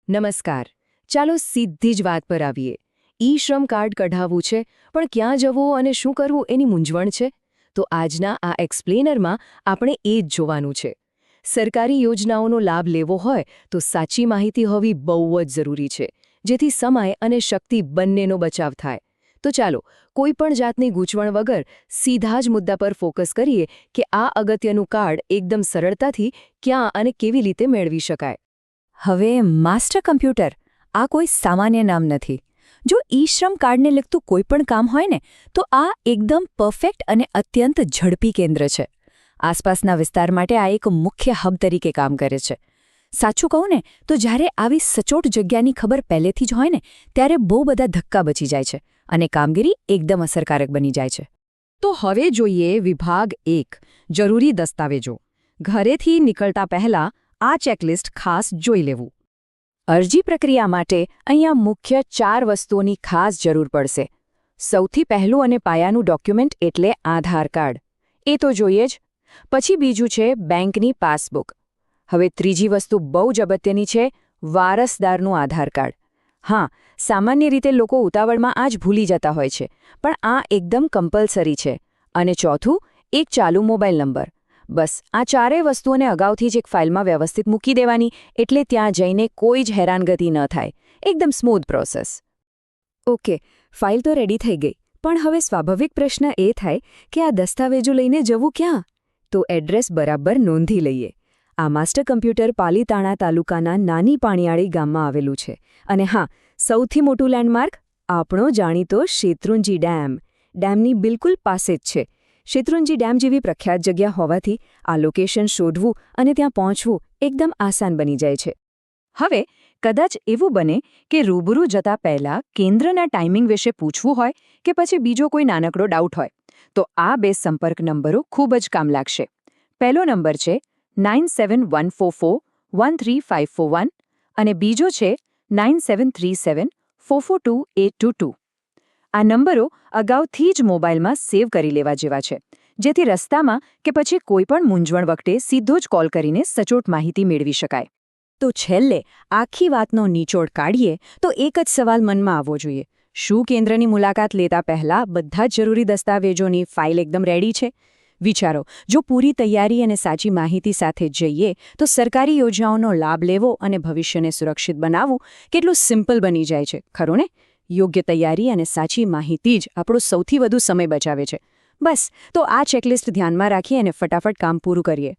નમસ્કાર. ચાલો સીધી જ વાત પર આવીએ. ઈ-શ્રમ કાર્ડ કઢાવવું છે, પણ ક્યાં જવું અને શું કરવું એની મૂંઝવણ છે. તો આજના આ એક્સપ્લેનરમાં આપણે એ જ જોવાનું છે. સરકારી યોજનાઓનો લાભ લેવો હોય તો સાચી માહિતી હોવી બહુ જ જરૂરી છે, જેથી સમય અને શક્તિ બંનેનો બચાવ થાય. તો ચાલો કોઈ પણ જાતની ગૂંચવણ વગર સીધા જ મુદ્દા પર ફોકસ કરીએ કે આ અગત્યનું કાર્ડ એકદમ સરળતાથી ક્યાં અને કેવી રીતે મેળવી શકાય. હવે માસ્ટર કમ્પ્યુટર આ કોઈ સામાન્ય નામ નથી. જો ઈ-શ્રમ કાર્ડને લગતું કોઈ પણ કામ હોય ને તો આ એકદમ પરફેક્ટ અને અત્યંત ઝડપી કેન્દ્ર છે. આસપાસના વિસ્તાર માટે આ એક મુખ્ય હબ તરીકે કામ કરે છે. સાચું કહું ને તો જ્યારે આવી સચોટ જગ્યાની ખબર પહેલેથી જ હોય ને ત્યારે બહુ બધા ધક્કા બચી જાય છે અને કામગીરી એકદમ અસરકારક બની જાય છે. તો હવે જોઈએ વિભાગ 1 જરૂરી દસ્તાવેજો. ઘરેથી નીકળતા પહેલા આ ચેકલિસ્ટ ખાસ જોઈ લેવું. અરજી પ્રક્રિયા માટે અહીંયા મુખ્ય 4 વસ્તુઓની ખાસ જરૂર પડશે. સૌથી પહેલું અને પાયાનું ડોક્યુમેન્ટ એટલે આધાર કાર્ડ. એ તો જોઈએ જ. પછી બીજું છે બેંકની પાસબુક. હવે ત્રીજી વસ્તુ બહુ જ અગત્યની છે વારસદારનું આધાર કાર્ડ. હા, સામાન્ય રીતે લોકો ઉતાવળમાં આ જ ભૂલી જતા હોય છે, પણ આ એકદમ કમ્પલસરી છે. અને ચોથું એક ચાલુ મોબાઈલ નંબર. બસ આ ચારેય વસ્તુઓને અગાઉથી જ એક ફાઇલમાં વ્યવસ્થિત મૂકી દેવાની, એટલે ત્યાં જઈને કોઈ જ હેરાનગતિ ન થાય. એકદમ સ્મૂધ પ્રોસેસ. ઓકે, ફાઇલ તો રેડી થઈ ગઈ, પણ હવે સ્વાભાવિક પ્રશ્ન એ થાય કે આ દસ્તાવેજો લઈને જવું ક્યાં? તો એડ્રેસ બરાબર નોંધી લઈએ. આ માસ્ટર કમ્પ્યુટર પાલીતાણા તાલુકાના નાની પાણીયાળી ગામમાં આવેલું છે. અને હા, સૌથી મોટું લેન્ડમાર્ક આપણો જાણીતો શેત્રુંજી ડેમ. ડેમની બિલકુલ પાસે જ છે. શેત્રુંજી ડેમ જેવી પ્રખ્યાત જગ્યા હોવાથી આ લોકેશન શોધવું અને ત્યાં પહોંચવું એકદમ આસાન બની જાય છે. હવે કદાચ એવું બને કે રૂબરૂ જતા પહેલાં કેન્દ્રના ટાઈમિંગ વિશે પૂછવું હોય કે પછી બીજો કોઈ નાનકડો ડાઉટ હોય, તો આ 2 સંપર્ક નંબરો ખૂબ જ કામ લાગશે. પહેલો નંબર છે 9714413541 અને બીજો છે 9737442822. આ નંબરો અગાઉથી જ મોબાઈલમાં સેવ કરી લેવા જેવા છે, જેથી રસ્તામાં કે પછી કોઈપણ મૂંઝવણ વખતે સીધો જ કોલ કરીને સચોટ માહિતી મેળવી શકાય. તો છેલ્લે આખી વાતનો નિચોડ કાઢીએ તો એક જ સવાલ મનમાં આવવો જોઈએ. શું કેન્દ્રની મુલાકાત લેતા પહેલાં બધા જ જરૂરી દસ્તાવેજોની ફાઇલ એકદમ રેડી છે? વિચારો, જો પૂરી તૈયારી અને સાચી માહિતી સાથે જઈએ તો સરકારી યોજનાઓનો લાભ લેવો અને ભવિષ્યને સુરક્ષિત બનાવવું કેટલું સિમ્પલ બની જાય છે, ખરું ને? યોગ્ય તૈયારી અને સાચી માહિતી જ આપણો સૌથી વધુ સમય બચાવે છે. બસ, તો આ ચેકલિસ્ટ ધ્યાનમાં રાખીએ અને ફટાફટ કામ પૂરું કરીએ.